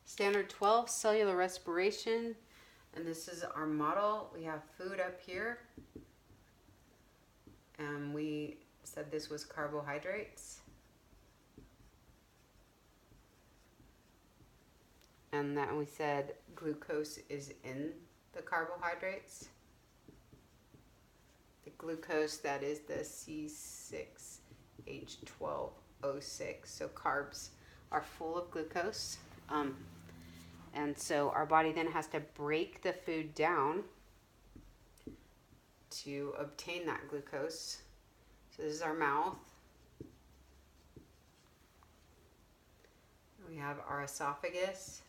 Standard 12, cellular respiration. And this is our model. We have food up here. And we said this was carbohydrates. And then we said glucose is in the carbohydrates. The glucose, that is the C6H12O6. So carbs are full of glucose. And so our body then has to break the food down to obtain that glucose. So this is our mouth. We have our esophagus.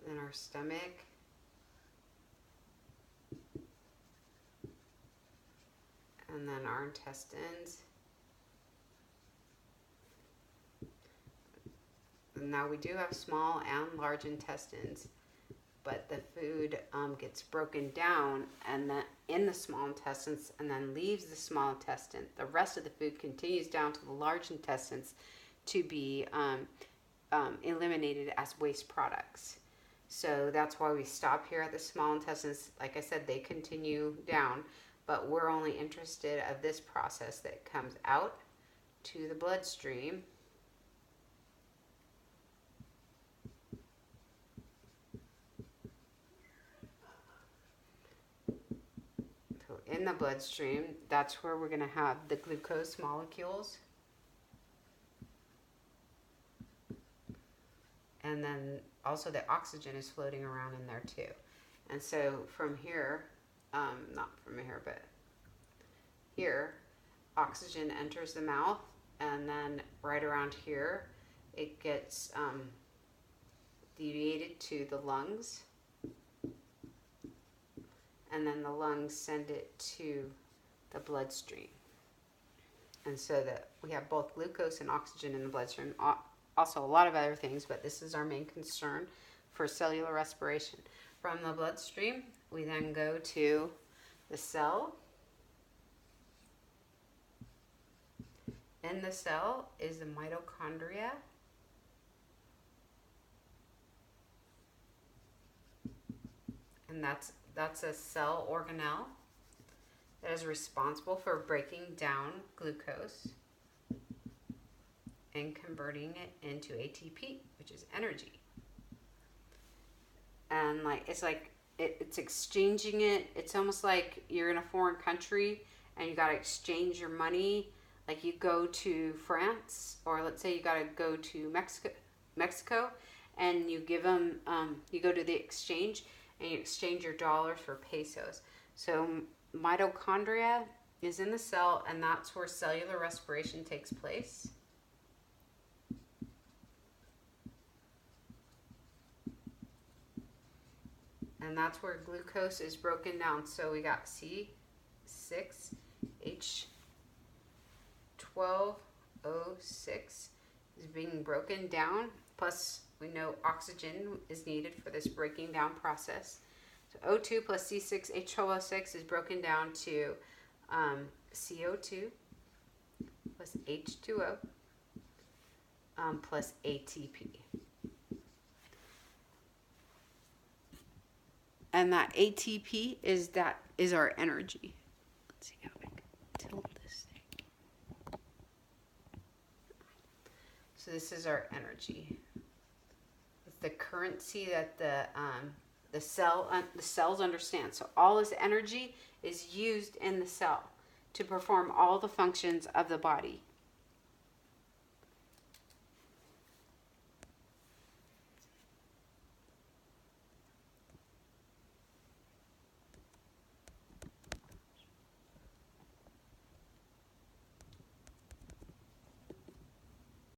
Then our stomach. And then our intestines. And now we do have small and large intestines, but the food gets broken down and then in the small intestines and then leaves the small intestine. The rest of the food continues down to the large intestines to be eliminated as waste products. So that's why we stop here at the small intestines. Like I said, they continue down, but we're only interested of this process that comes out to the bloodstream. So in the bloodstream, that's where we're going to have the glucose molecules. And then also the oxygen is floating around in there too. And so from here, not from here, but here, oxygen enters the mouth, and then right around here, it gets deviated to the lungs. And then the lungs send it to the bloodstream. And so that we have both glucose and oxygen in the bloodstream. Also a lot of other things, but this is our main concern for cellular respiration. From the bloodstream, we then go to the cell. In the cell is the mitochondria. And that's a cell organelle that is responsible for breaking down glucose and converting it into ATP, which is energy. And it's exchanging it. It's almost like you're in a foreign country and you gotta exchange your money. Like you go to France, or let's say you gotta go to Mexico, and you give them, you go to the exchange and you exchange your dollars for pesos. So mitochondria is in the cell, and that's where cellular respiration takes place. And that's where glucose is broken down. So we got C6H12O6 is being broken down. Plus, we know oxygen is needed for this breaking down process. So O2 plus C6H12O6 is broken down to CO2 plus H2O plus ATP. And that ATP is our energy. Let's see how I can tilt this thing. So this is our energy. It's the currency that the cells understand. So all this energy is used in the cell to perform all the functions of the body.